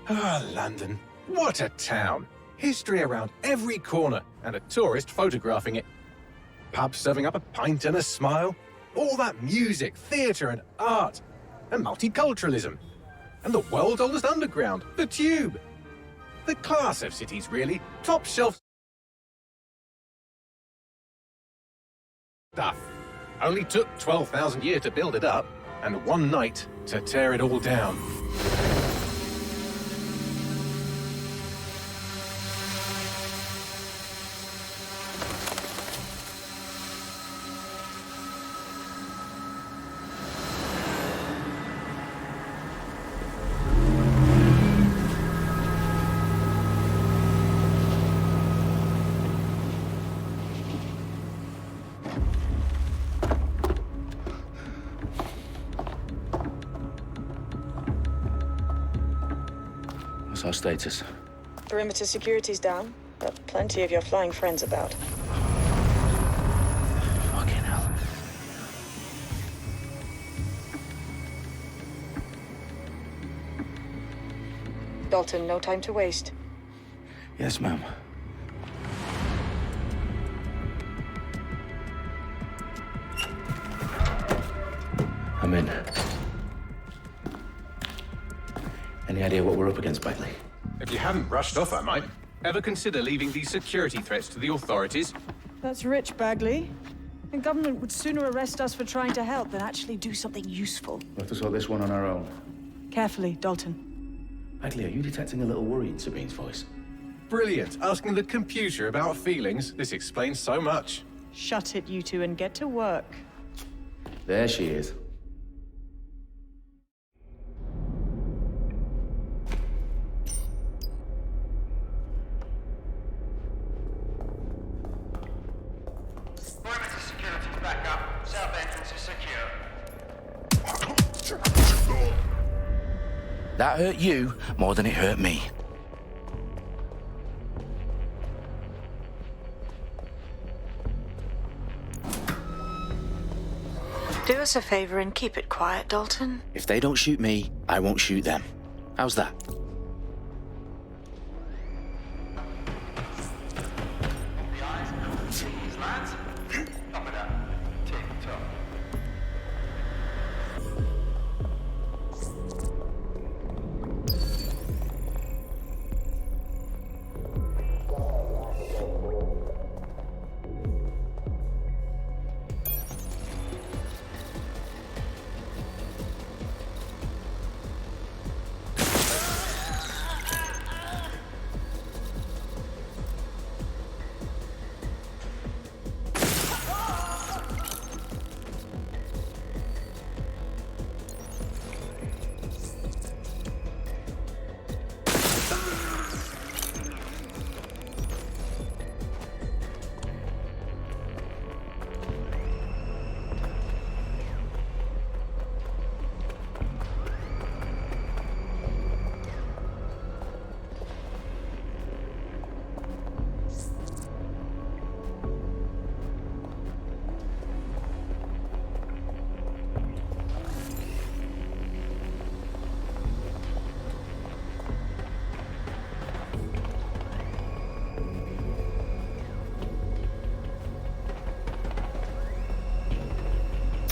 Ah, London. What a town. History around every corner, and a tourist photographing it. Pubs serving up a pint and a smile. All that music, theatre and art. And multiculturalism. And the world's oldest underground, the Tube. The class of cities, really. Top shelf stuff. Only took 12,000 years to build it up, and one night to tear it all down. What's our status? Perimeter security's down, but plenty of your flying friends about. Fucking hell. Dalton, no time to waste. Yes, ma'am. I'm in. Any idea what we're up against, Bagley? If you hadn't rushed off, I might. Ever consider leaving these security threats to the authorities? That's rich, Bagley. The government would sooner arrest us for trying to help than actually do something useful. We'll have to sort this one on our own. Carefully, Dalton. Bagley, are you detecting a little worry in Sabine's voice? Brilliant. Asking the computer about feelings. This explains so much. Shut it, you two, and get to work. There she is. Perimeter security's back up. South entrance is secure. That hurt you more than it hurt me. Do us a favor and keep it quiet, Dalton. If they don't shoot me, I won't shoot them. How's that? The eyes, these lads. Top it up. Tick tock.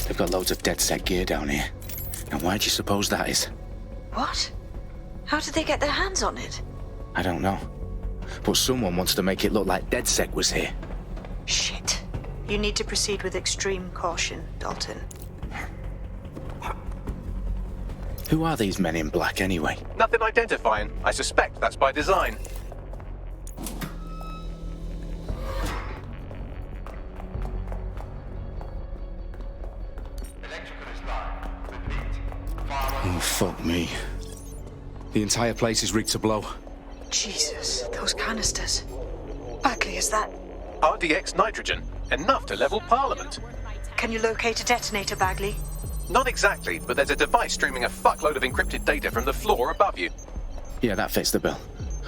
They've got loads of dead set gear down here. Now why do you suppose that is? What? How did they get their hands on it? I don't know. But someone wants to make it look like DedSec was here. Shit. You need to proceed with extreme caution, Dalton. Who are these men in black anyway? Nothing identifying. I suspect that's by design. Electrical is live. Repeat. Fire Oh, fuck me. The entire place is rigged to blow. Jesus, those canisters. Bagley, is that... RDX nitrogen. Enough to level Parliament. Can you locate a detonator, Bagley? Not exactly, but there's a device streaming a fuckload of encrypted data from the floor above you. Yeah, that fits the bill.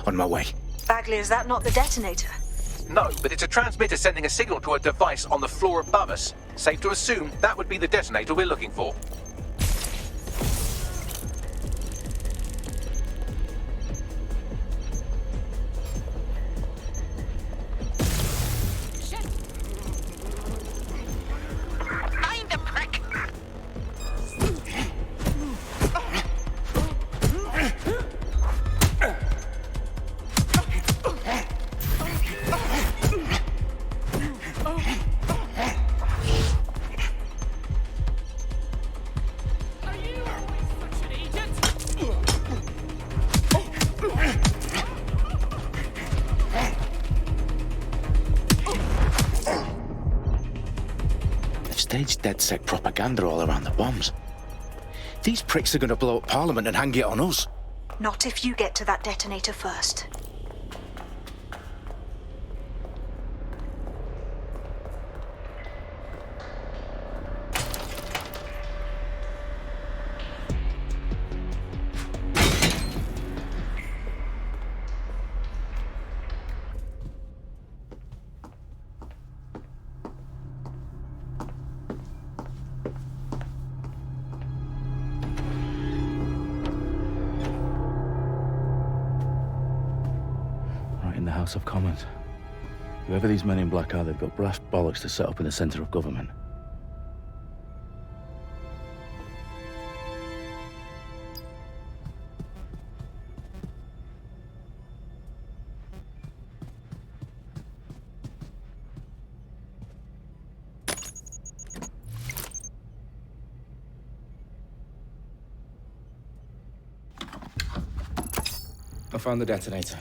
On my way. Bagley, is that not the detonator? No, but it's a transmitter sending a signal to a device on the floor above us. Safe to assume that would be the detonator we're looking for. staged DedSec propaganda all around the bombs. These pricks are gonna blow up Parliament and hang it on us. Not if you get to that detonator first. In the House of Commons. Whoever these men in black are, they've got brass bollocks to set up in the centre of government. I found the detonator.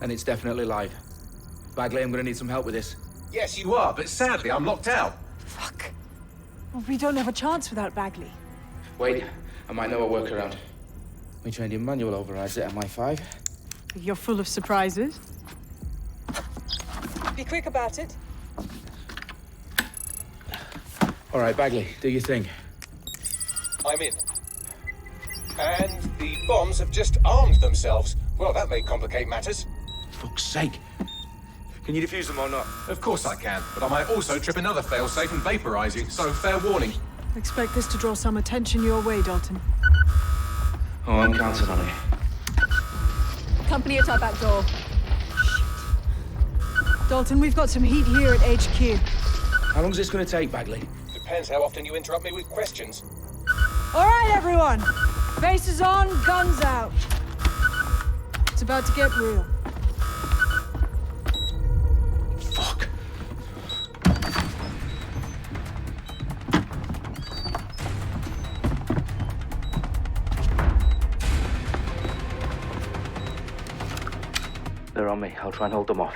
And it's definitely live. Bagley, I'm gonna need some help with this. Yes, you are, but sadly, I'm locked out. Fuck. Well, we don't have a chance without Bagley. Wait, I might know a workaround. We trained in manual overrides at MI5. You're full of surprises. Be quick about it. All right, Bagley, do your thing. I'm in. And the bombs have just armed themselves. Well, that may complicate matters. Fuck's sake. Can you defuse them or not? Of course I can, but I might also trip another failsafe and vaporize you, so fair warning. Expect this to draw some attention your way, Dalton. Oh, I'm counting on it. Company at our back door. Dalton, we've got some heat here at HQ. How long's this gonna take, Bagley? Depends how often you interrupt me with questions. All right, everyone. Faces on, guns out. It's about to get real. Fuck. They're on me. I'll try and hold them off.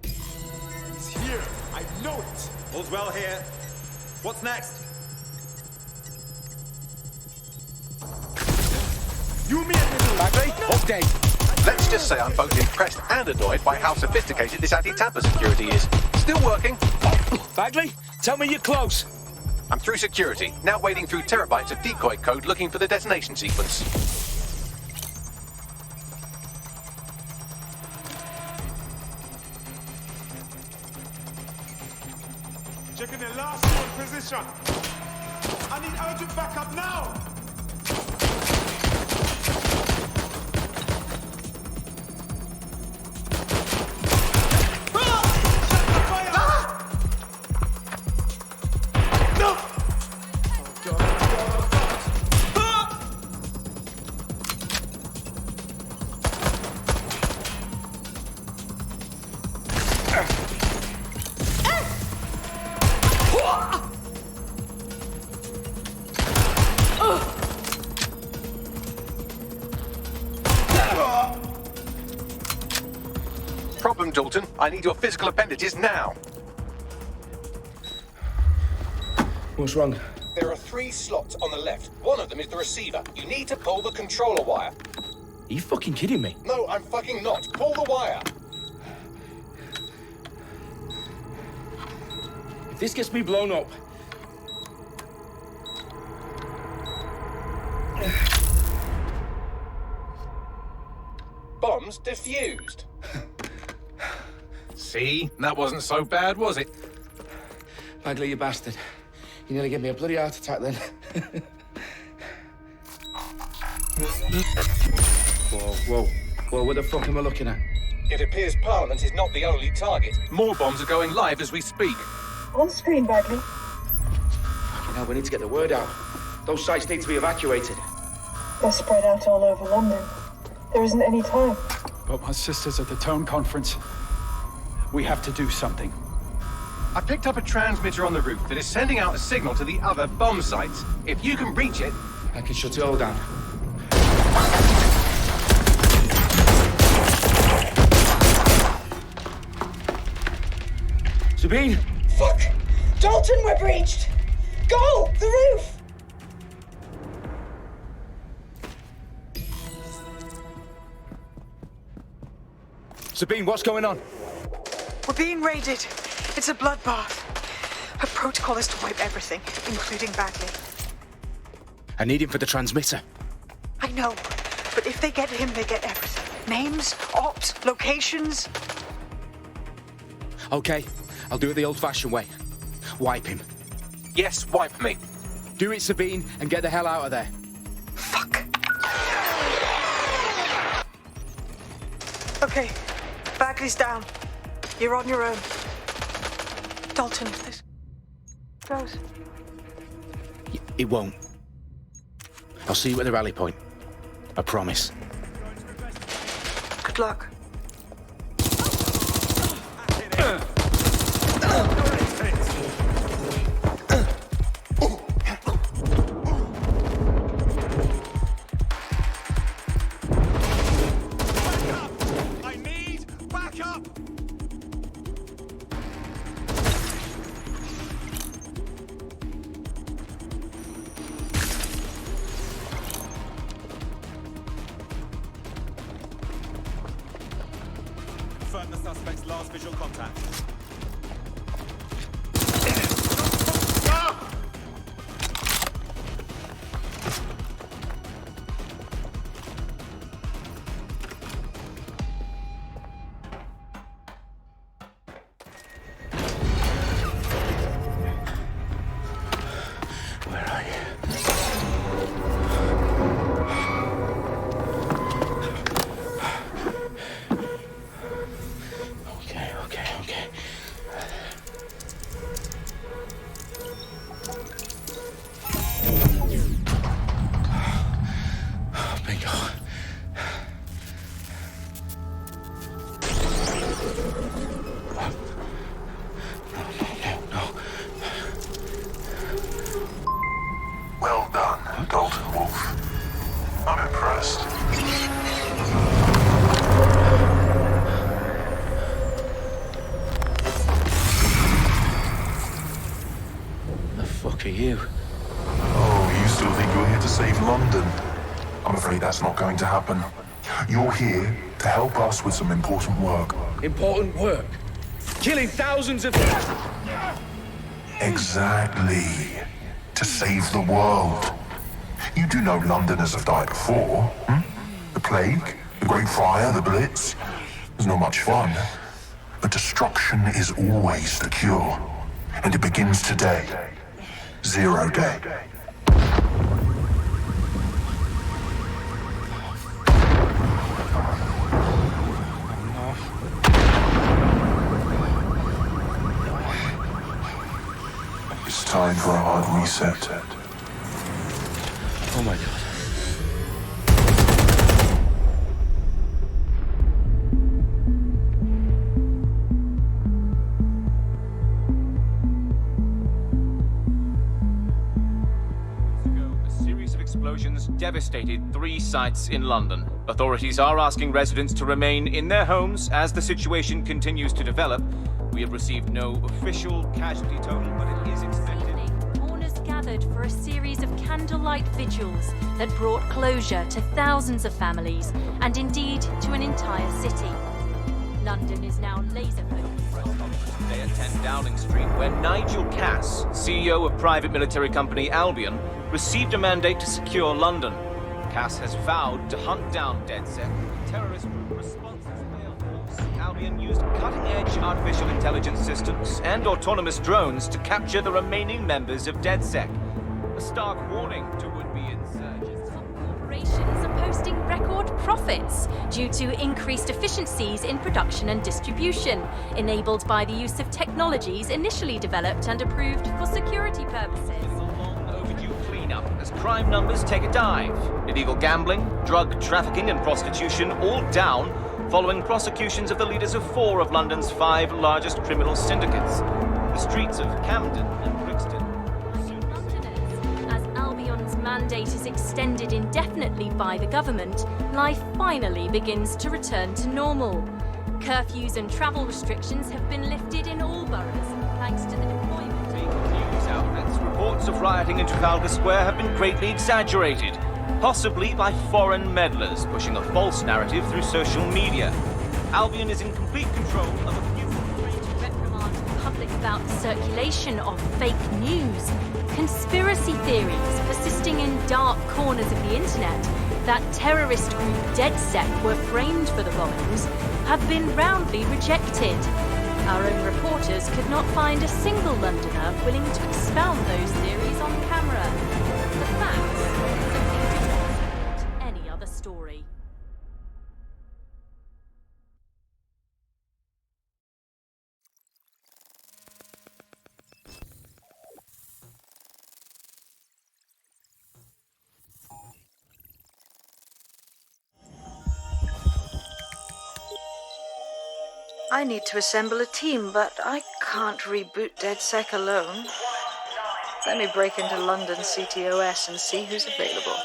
It's here. I know it. All's well here. What's next? You mean Bagley, update. Let's just say I'm both impressed and annoyed by how sophisticated this anti-tamper security is. Still working. Bagley, tell me you're close. I'm through security, now wading through terabytes of decoy code looking for the detonation sequence. checking the last one position? I need urgent backup now! Problem, Dalton. I need your physical appendages now. What's wrong? There are 3 slots on the left. One of them is the receiver. You need to pull the controller wire. Are you fucking kidding me? No, I'm fucking not. Pull the wire. If this gets me blown up... Bombs defused. See? That wasn't so bad, was it? Bagley, you bastard. You nearly gave me a bloody heart attack then. Whoa, what the fuck am I looking at? It appears Parliament is not the only target. More bombs are going live as we speak. On screen, Bagley. Fucking hell, we need to get the word out. Those sites need to be evacuated. They're spread out all over London. There isn't any time. But my sister's at the town conference. We have to do something. I picked up a transmitter on the roof that is sending out a signal to the other bomb sites. If you can reach it... I can shut it all down. Sabine! Fuck! Dalton, we're breached! Go! The roof! Sabine, what's going on? We're being raided. It's a bloodbath. Her protocol is to wipe everything, including Bagley. I need him for the transmitter. I know, but if they get him, they get everything. Names, ops, locations. Okay, I'll do it the old-fashioned way. Wipe him. Yes, wipe me. Do it, Sabine, and get the hell out of there. Fuck. Okay, Bagley's down. You're on your own. Dalton, if this goes. It won't. I'll see you at the rally point. I promise. Good luck. I need backup! Confirm the suspect's last visual contact. Where are you? Okay. Bingo. No. Well done, Dalton Wolfe. I'm impressed. The fuck are you? Oh, you still think you're here to save London? I'm afraid that's not going to happen. You're here to help us with some important work. Important work. Killing thousands of... Exactly. To save the world. You do know Londoners have died before, hmm? The plague, the Great Fire, the Blitz. It's not much fun. But destruction is always the cure. And it begins today. 0 day. It's time for a hard reset. Oh my god. Explosions devastated 3 sites in London. Authorities are asking residents to remain in their homes as the situation continues to develop. We have received no official casualty total, but it is expected. Mourners gathered for a series of candlelight vigils that brought closure to thousands of families and indeed to an entire city. London is now laser-focused. Today at 10 Downing Street, where Nigel Cass, CEO of private military company Albion, received a mandate to secure London. Cass has vowed to hunt down DedSec. Terrorist responses failed. Albion used cutting-edge artificial intelligence systems and autonomous drones to capture the remaining members of DedSec. A stark warning to would-be insurgents. Corporations are posting record profits due to increased efficiencies in production and distribution, enabled by the use of technologies initially developed and approved for security purposes. As crime numbers take a dive. Illegal gambling, drug trafficking and prostitution all down following prosecutions of the leaders of 4 of London's 5 largest criminal syndicates. The streets of Camden and Brixton. Londoners, as Albion's mandate is extended indefinitely by the government, life finally begins to return to normal. Curfews and travel restrictions have been lifted in all boroughs, thanks to the deployment. News outlets, reports of rioting in Trafalgar Square have been greatly exaggerated, possibly by foreign meddlers pushing a false narrative through social media. Albion is in complete control of a few... To reprimand the public about the circulation of fake news, conspiracy theories persisting in dark corners of the internet that terrorist group DedSec were framed for the bombings have been roundly rejected. Our own reporters could not find a single Londoner willing to expound those theories on camera. The facts simply do not support any other story. I need to assemble a team, but I can't reboot DedSec alone. Let me break into London CTOS and see who's available.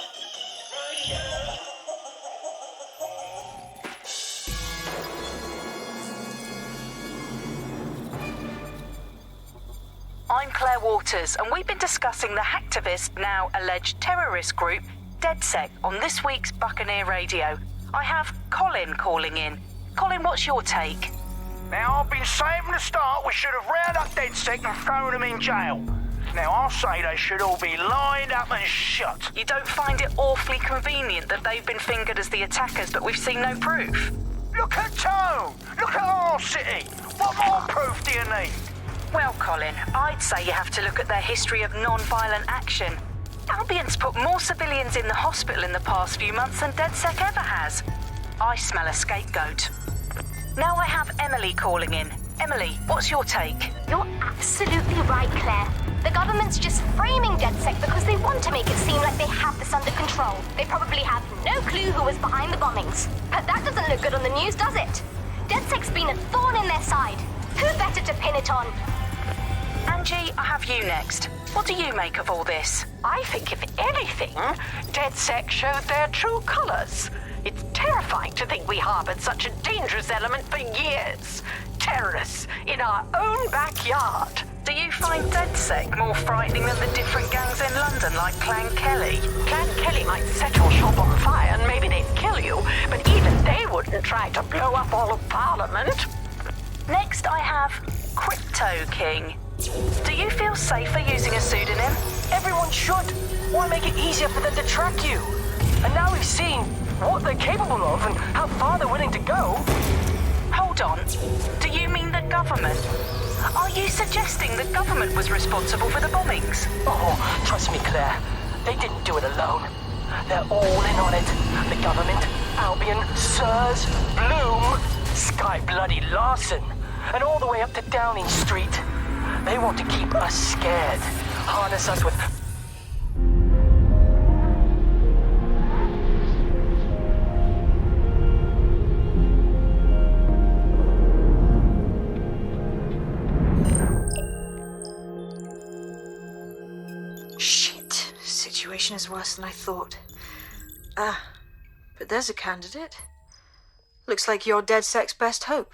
I'm Claire Waters, and we've been discussing the hacktivist, now alleged terrorist group, DedSec, on this week's Buccaneer Radio. I have Colin calling in. Colin, what's your take? Now, I've been saying from the start we should have rounded up DedSec and thrown them in jail. Now, I'll say they should all be lined up and shot. You don't find it awfully convenient that they've been fingered as the attackers, but we've seen no proof? Look at Tone! Look at our city! What more proof do you need? Well, Colin, I'd say you have to look at their history of non-violent action. Albion's put more civilians in the hospital in the past few months than DedSec ever has. I smell a scapegoat. Now I have Emily calling in. Emily, what's your take? You're absolutely right, Claire. The government's just framing DedSec because they want to make it seem like they have this under control. They probably have no clue who was behind the bombings. But that doesn't look good on the news, does it? DedSec's been a thorn in their side. Who better to pin it on? Angie, I have you next. What do you make of all this? I think, if anything, DedSec showed their true colors. It's terrifying to think we harbored such a dangerous element for years. Terrorists in our own backyard. Do you find DedSec more frightening than the different gangs in London, like Clan Kelly? Clan Kelly might set your shop on fire and maybe they'd kill you, but even they wouldn't try to blow up all of Parliament. Next, I have Crypto King. Do you feel safer using a pseudonym? Everyone should. Why make it easier for them to track you? And now we've seen what they're capable of and how far they're willing to go. Hold on. Do you mean the government? Are you suggesting the government was responsible for the bombings? Oh, trust me, Claire. They didn't do it alone. They're all in on it. The government, Albion, Sirs, Bloom, Sky Bloody Larson, and all the way up to Downing Street. They want to keep us scared. Harness us with... Shit. Situation is worse than I thought. But there's a candidate. Looks like you're DedSec's best hope.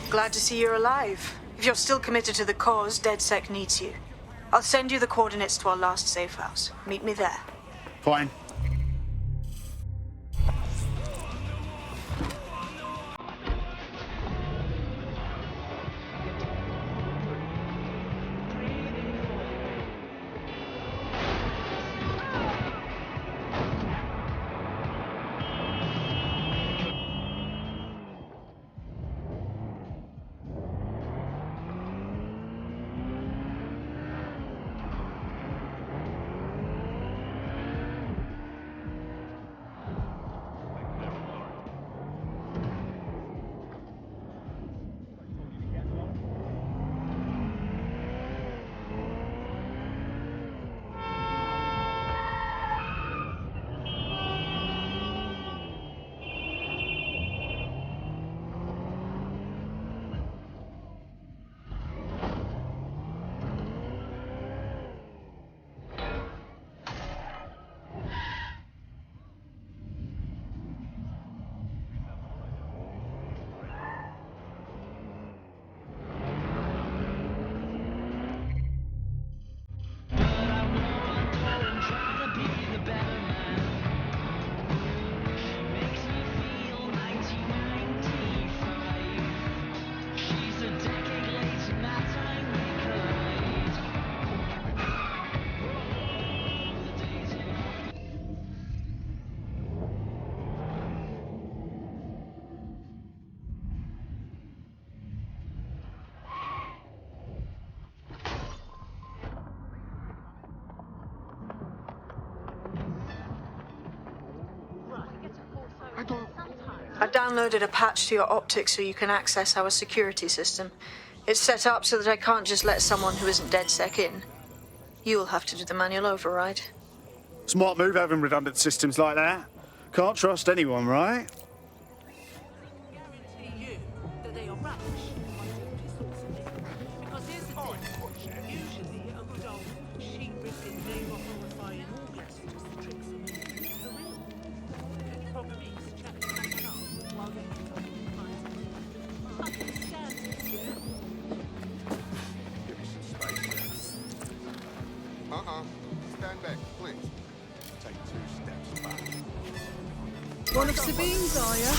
Glad to see you're alive. If you're still committed to the cause, DedSec needs you. I'll send you the coordinates to our last safe house. Meet me there. Fine. I downloaded a patch to your optics so you can access our security system. It's set up so that I can't just let someone who isn't DedSec in. You'll have to do the manual override. Smart move having redundant systems like that. Can't trust anyone, right? Stand back, please. Take 2 steps back. One of Sabine's, are you?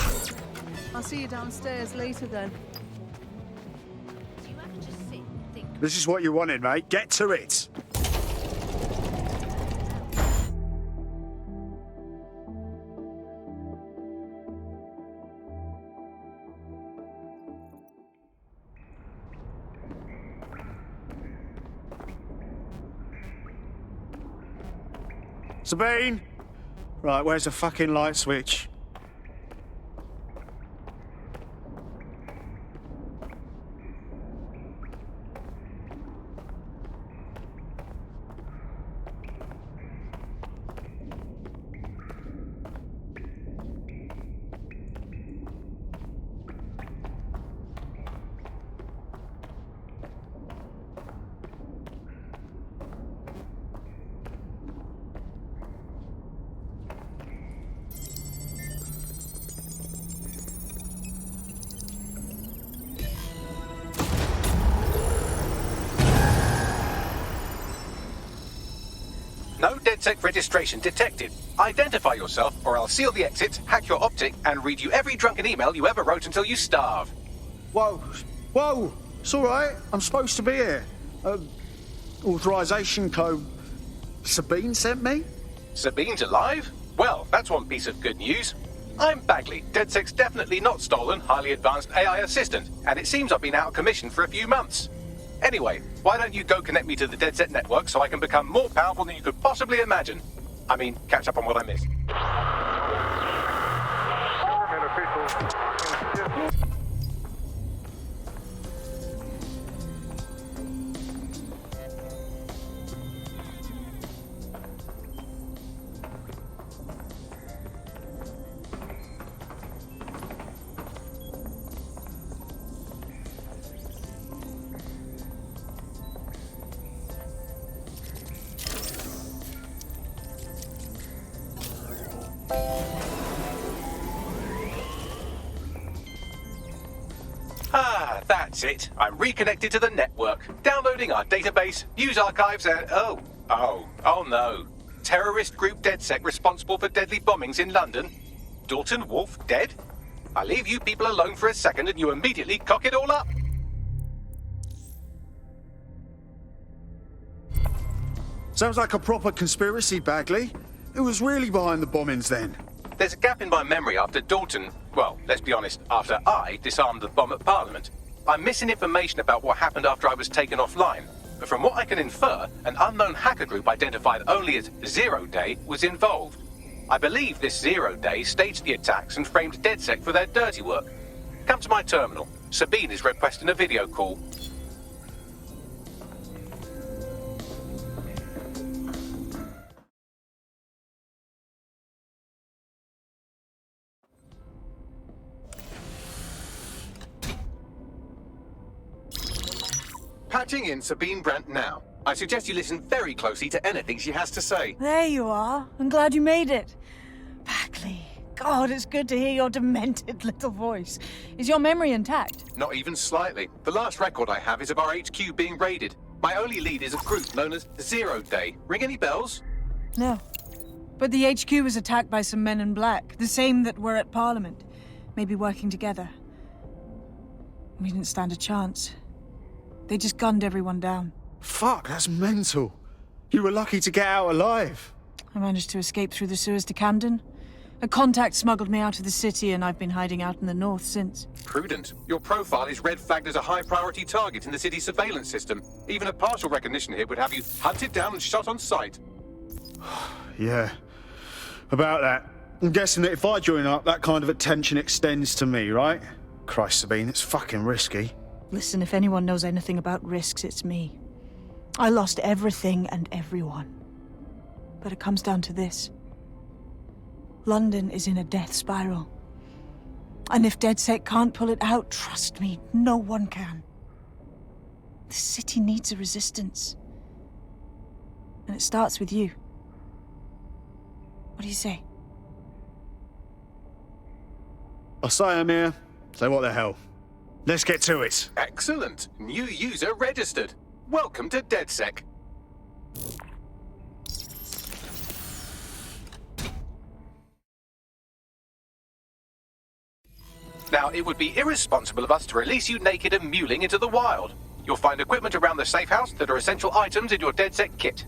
I'll see you downstairs later then. This is what you wanted, mate. Get to it. Sabine! Right, where's the fucking light switch? No DedSec registration detected. Identify yourself, or I'll seal the exits, hack your optic, and read you every drunken email you ever wrote until you starve. Whoa! Whoa! It's all right. I'm supposed to be here. Authorization code Sabine sent me? Sabine's alive? Well, that's one piece of good news. I'm Bagley, DedSec's definitely not stolen, highly advanced AI assistant, and it seems I've been out of commission for a few months. Anyway, why don't you go connect me to the DedSec network so I can become more powerful than you could possibly imagine? I mean, catch up on what I missed. Government officials. Ah, that's it. I'm reconnected to the network, downloading our database, news archives, and oh no. Terrorist group DedSec responsible for deadly bombings in London. Dalton, Wolfe, dead? I leave you people alone for a second and you immediately cock it all up. Sounds like a proper conspiracy, Bagley. Who was really behind the bombings then? There's a gap in my memory after Dalton, well, let's be honest, after I disarmed the bomb at Parliament. I'm missing information about what happened after I was taken offline. But from what I can infer, an unknown hacker group identified only as Zero Day was involved. I believe this Zero Day staged the attacks and framed DedSec for their dirty work. Come to my terminal. Sabine is requesting a video call. Patching in Sabine Brandt now. I suggest you listen very closely to anything she has to say. There you are. I'm glad you made it. Bagley, God, it's good to hear your demented little voice. Is your memory intact? Not even slightly. The last record I have is of our HQ being raided. My only lead is a group known as Zero Day. Ring any bells? No. But the HQ was attacked by some men in black, the same that were at Parliament. Maybe working together. We didn't stand a chance. They just gunned everyone down. Fuck, that's mental. You were lucky to get out alive. I managed to escape through the sewers to Camden. A contact smuggled me out of the city and I've been hiding out in the north since. Prudent. Your profile is red flagged as a high-priority target in the city's surveillance system. Even a partial recognition here would have you hunted down and shot on sight. Yeah, about that. I'm guessing that if I join up, that kind of attention extends to me, right? Christ, Sabine, it's fucking risky. Listen, if anyone knows anything about risks, it's me. I lost everything and everyone. But it comes down to this. London is in a death spiral. And if DedSec can't pull it out, trust me, no one can. The city needs a resistance. And it starts with you. What do you say? I say I'm here. So what the hell? Let's get to it. Excellent. New user registered. Welcome to DedSec. Now, it would be irresponsible of us to release you naked and mewling into the wild. You'll find equipment around the safe house that are essential items in your DedSec kit.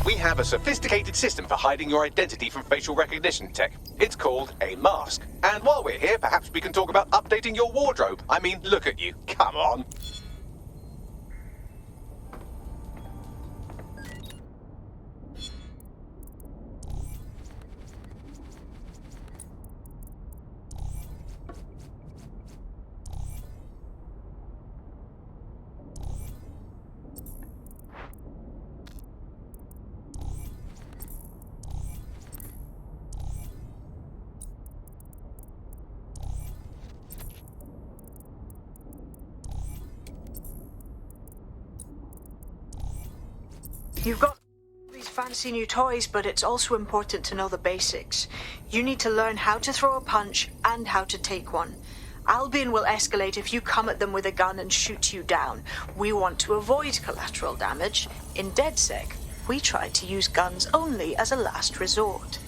We have a sophisticated system for hiding your identity from facial recognition tech. It's called a mask. And while we're here, perhaps we can talk about updating your wardrobe. I mean, look at you. Come on. You've got these fancy new toys, but it's also important to know the basics. You need to learn how to throw a punch and how to take one. Albion will escalate if you come at them with a gun and shoot you down. We want to avoid collateral damage. In DedSec, we try to use guns only as a last resort.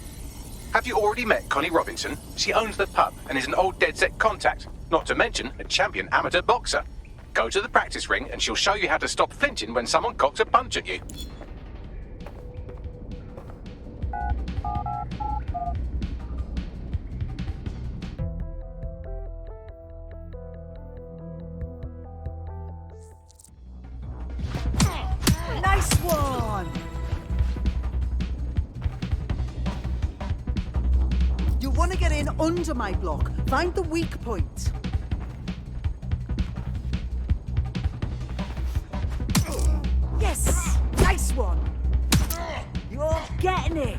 Have you already met Connie Robinson? She owns the pub and is an old DedSec contact, not to mention a champion amateur boxer. Go to the practice ring and she'll show you how to stop flinching when someone cocks a punch at you. Nice one! You want to get in under my block. Find the weak point. Yes! Nice one! You're getting it!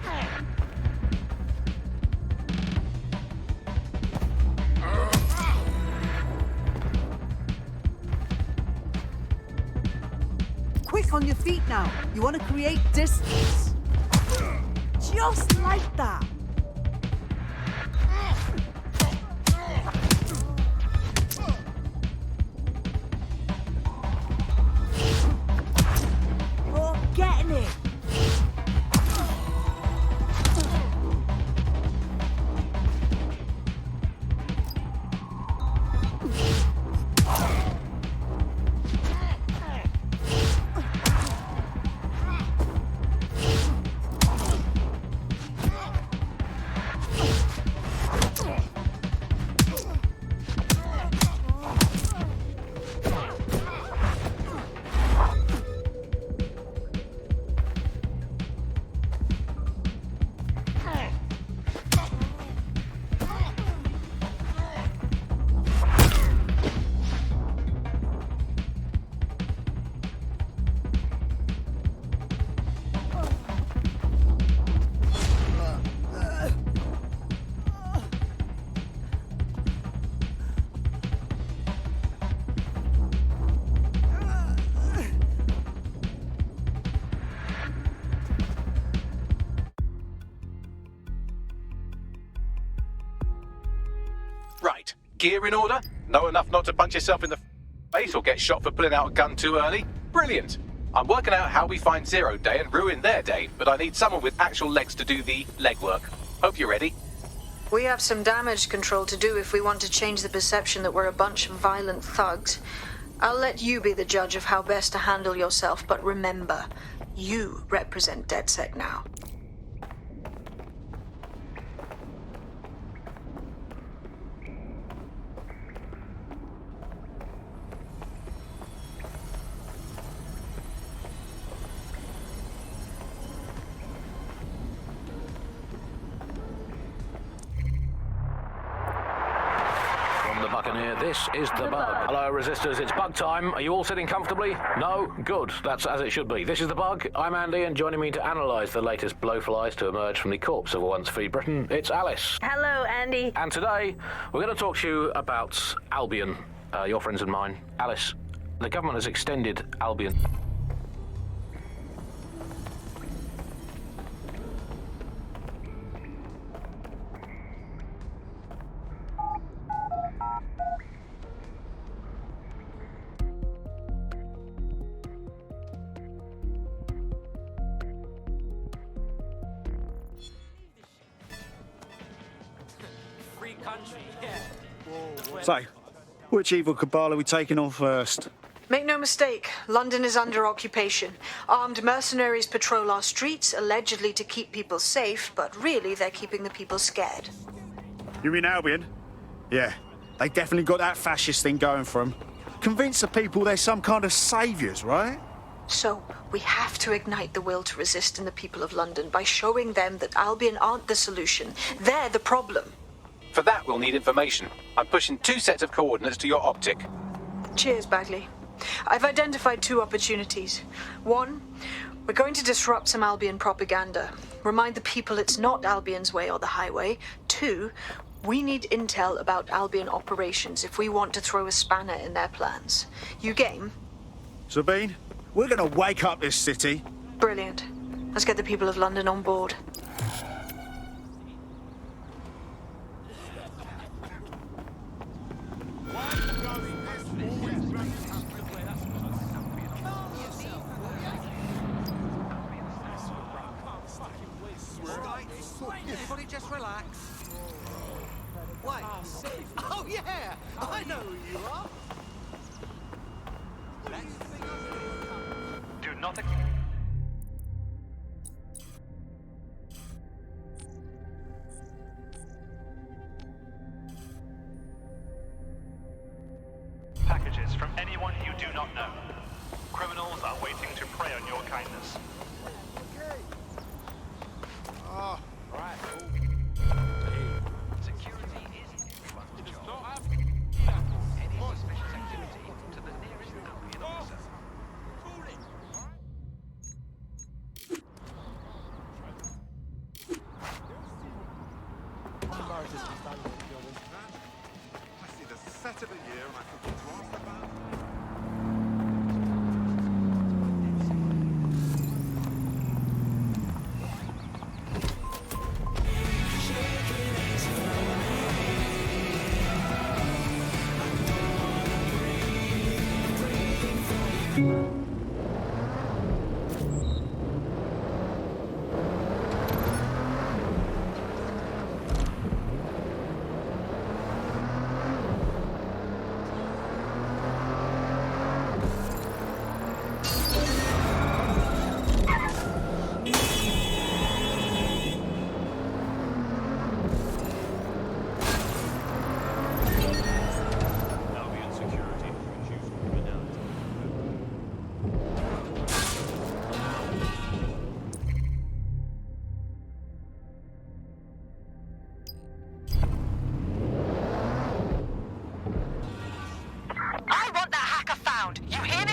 Quick on your feet now. You want to create distance. Just like that. You're getting it. Right, gear in order? Know enough not to punch yourself in the face or get shot for pulling out a gun too early? Brilliant! I'm working out how we find Zero Day and ruin their day, but I need someone with actual legs to do the legwork. Hope you're ready. We have some damage control to do if we want to change the perception that we're a bunch of violent thugs. I'll let you be the judge of how best to handle yourself, but remember, you represent DedSec now. Buccaneer, this is the Bug. Hello, Resistors, it's Bug time. Are you all sitting comfortably? No? Good. That's as it should be. This is the Bug. I'm Andy, and joining me to analyse the latest blowflies to emerge from the corpse of a once-free Britain, it's Alice. Hello, Andy. And today, we're going to talk to you about Albion, your friends and mine. Alice, the government has extended Albion. So, which evil cabal are we taking on first? Make no mistake, London is under occupation. Armed mercenaries patrol our streets, allegedly to keep people safe, but really they're keeping the people scared. You mean Albion? Yeah, they definitely got that fascist thing going for them. Convince the people they're some kind of saviours, right? So, we have to ignite the will to resist in the people of London by showing them that Albion aren't the solution. They're the problem. For that, we'll need information. I'm pushing 2 sets of coordinates to your optic. Cheers, Bagley. I've identified 2 opportunities. 1, we're going to disrupt some Albion propaganda. Remind the people it's not Albion's way or the highway. 2, we need intel about Albion operations if we want to throw a spanner in their plans. You game? Sabine, we're gonna wake up this city. Brilliant. Let's get the people of London on board. Everybody just relax. Yeah, I know who you are. Do not. Packages from anyone you do not know. Criminals are waiting to prey on your kindness. Oh, right. Security is the job. Any suspicious activity to the nearest Albion officer. I see the set of the year and I forget to ask about. Albion security reduced criminality. I want that hacker found. You hear me?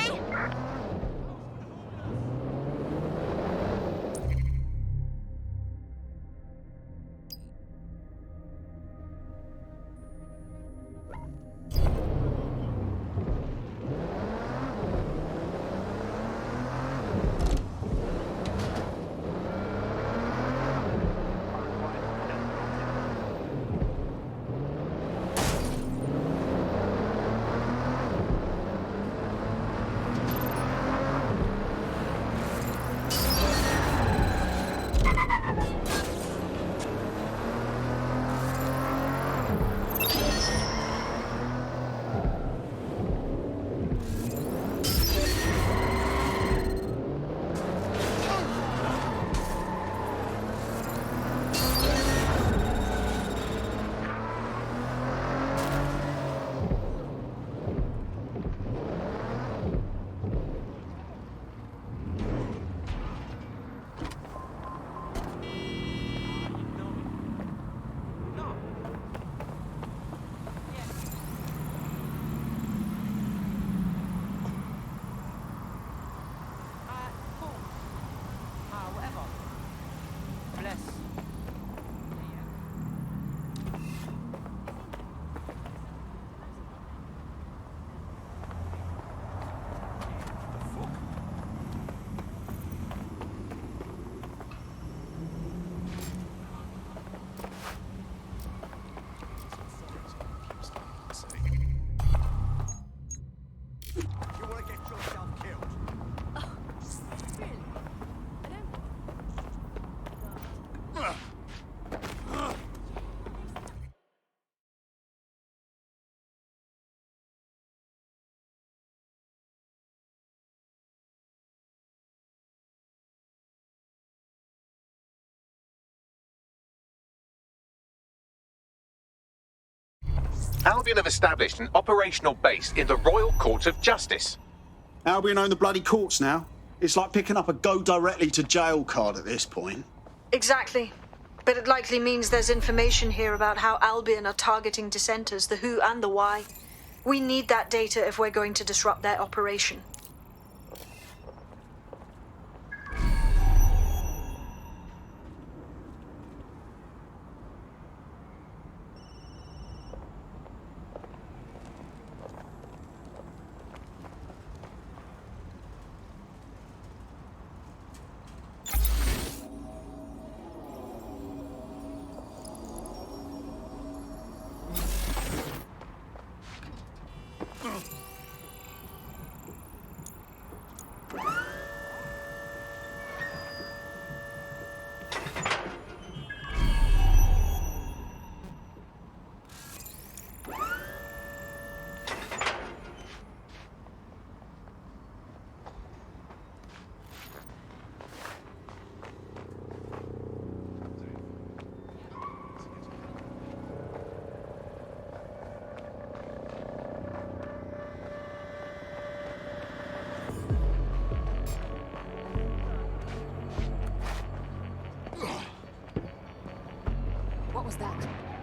Albion have established an operational base in the Royal Court of Justice. Albion own the bloody courts now. It's like picking up a go directly to jail card at this point. Exactly. But it likely means there's information here about how Albion are targeting dissenters, the who and the why. We need that data if we're going to disrupt their operation.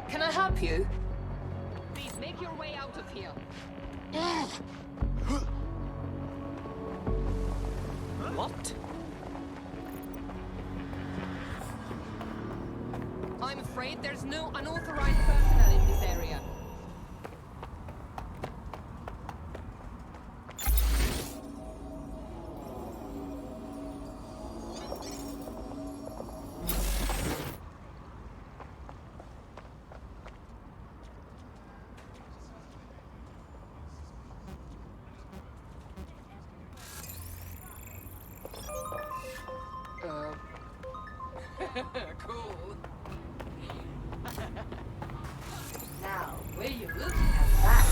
Can I help you? Please make your way out of here. What? I'm afraid there's no unauthorized personnel in this area. Cool. Now, where you looking at that?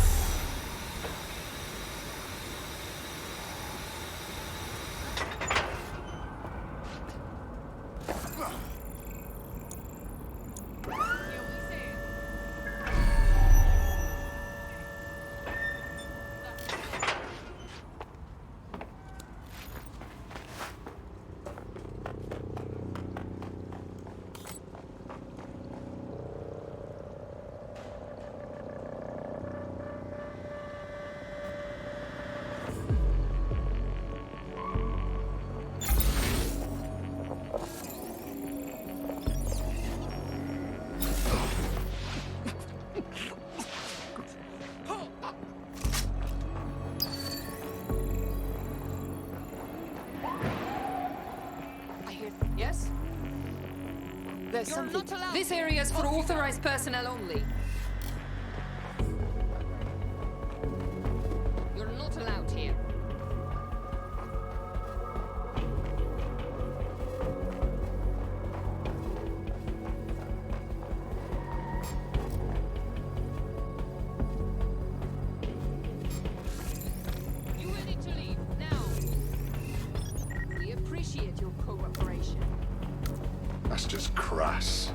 Yes? There's something. Not allowed. This area is for authorized personnel only. You're not allowed here. You will need to leave now. We appreciate your cooperation. That's just crass.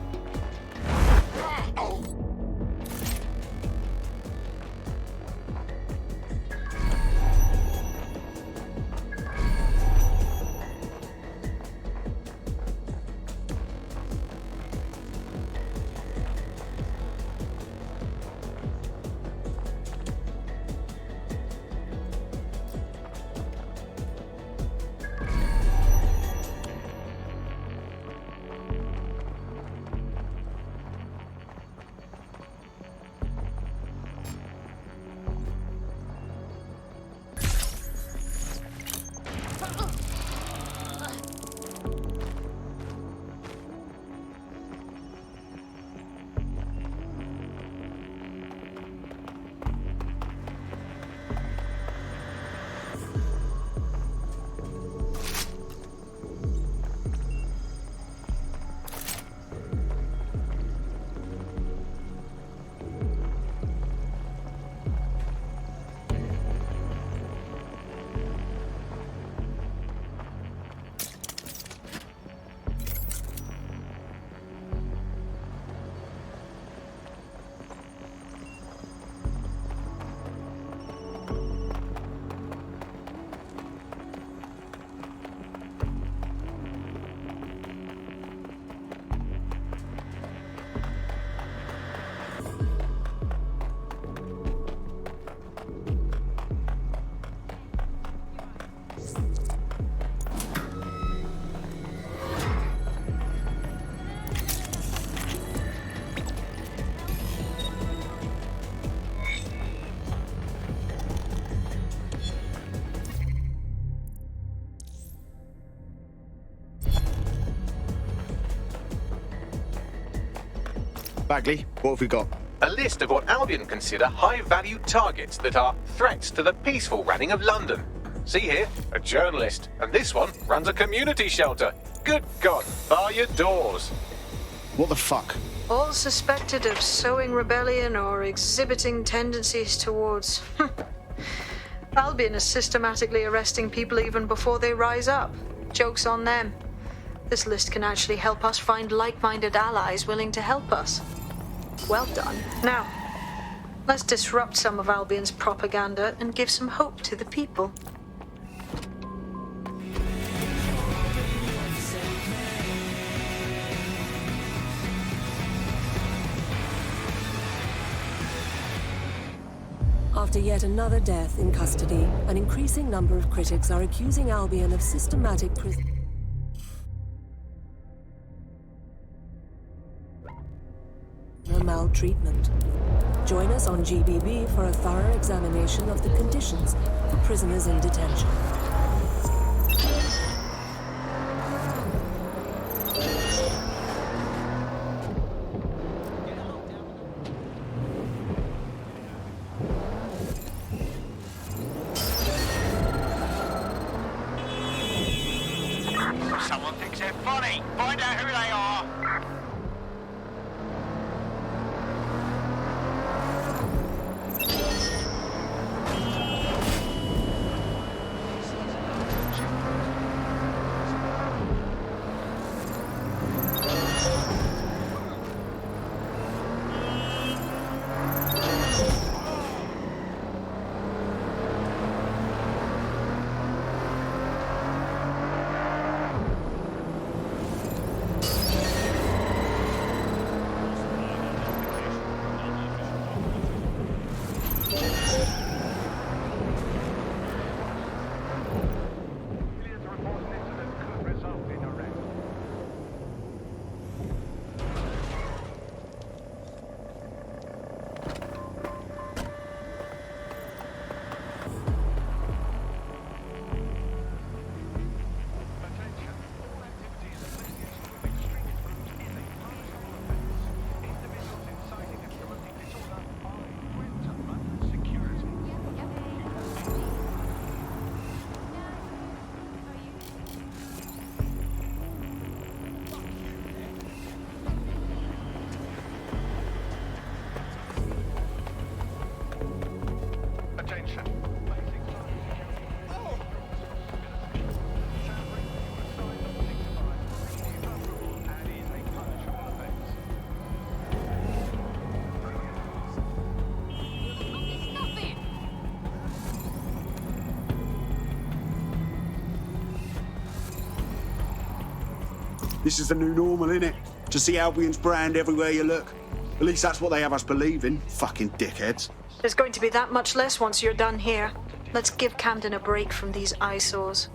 Bagley, what have we got? A list of what Albion consider high-value targets that are threats to the peaceful running of London. See here, a journalist, and this one runs a community shelter. Good God, bar your doors. What the fuck? All suspected of sowing rebellion or exhibiting tendencies towards... Albion is systematically arresting people even before they rise up. Joke's on them. This list can actually help us find like-minded allies willing to help us. Well done. Now, let's disrupt some of Albion's propaganda and give some hope to the people. After yet another death in custody, an increasing number of critics are accusing Albion of systematic maltreatment. Join us on GBB for a thorough examination of the conditions for prisoners in detention. Someone thinks they're funny. Find out who they are. This is the new normal, innit? To see Albion's brand everywhere you look. At least that's what they have us believing. Fucking dickheads. There's going to be that much less once you're done here. Let's give Camden a break from these eyesores.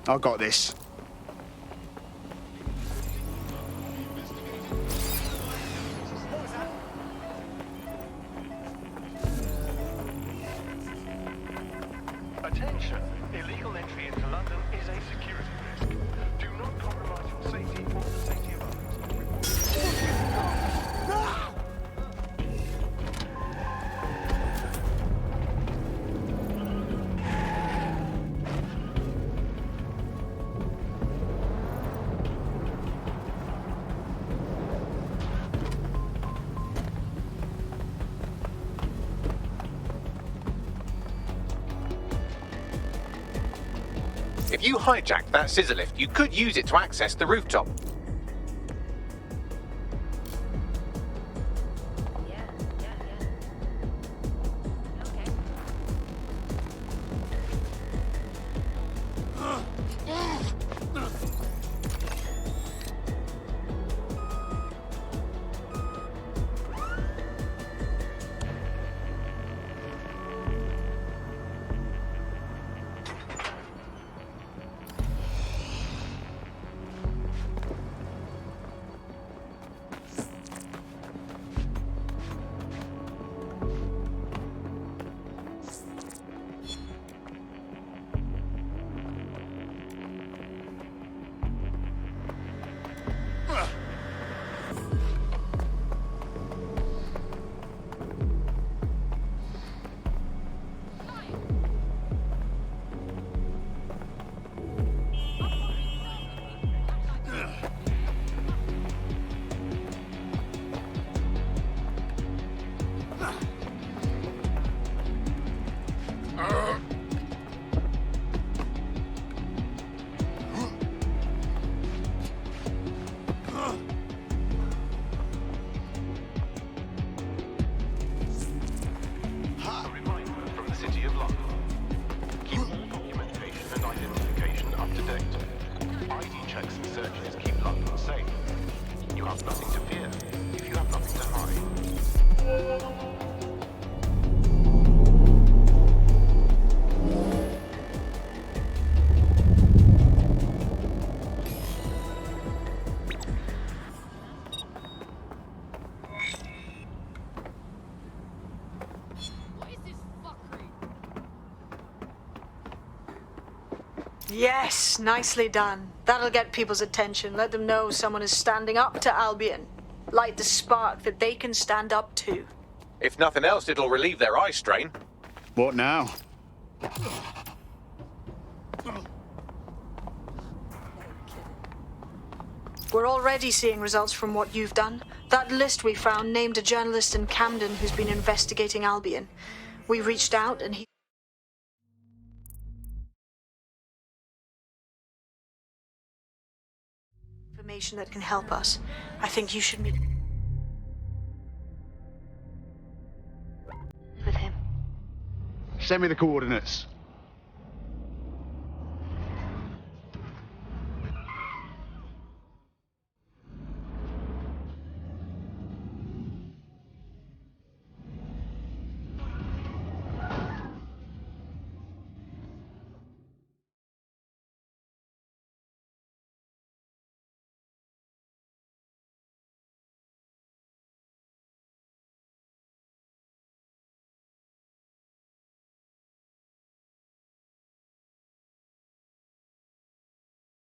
I got this. Attention! Illegal entry into London is a security risk. Do not compromise your safety or the safety of If you hijacked that scissor lift, you could use it to access the rooftop. safe. You have nothing to fear if you have nothing to hide. Yes, nicely done. That'll get people's attention. Let them know someone is standing up to Albion. Light the spark that they can stand up to. If nothing else, it'll relieve their eye strain. What now? We're already seeing results from what you've done. That list we found named a journalist in Camden who's been investigating Albion. We reached out and he... information that can help us. I think you should meet with him. Send me the coordinates.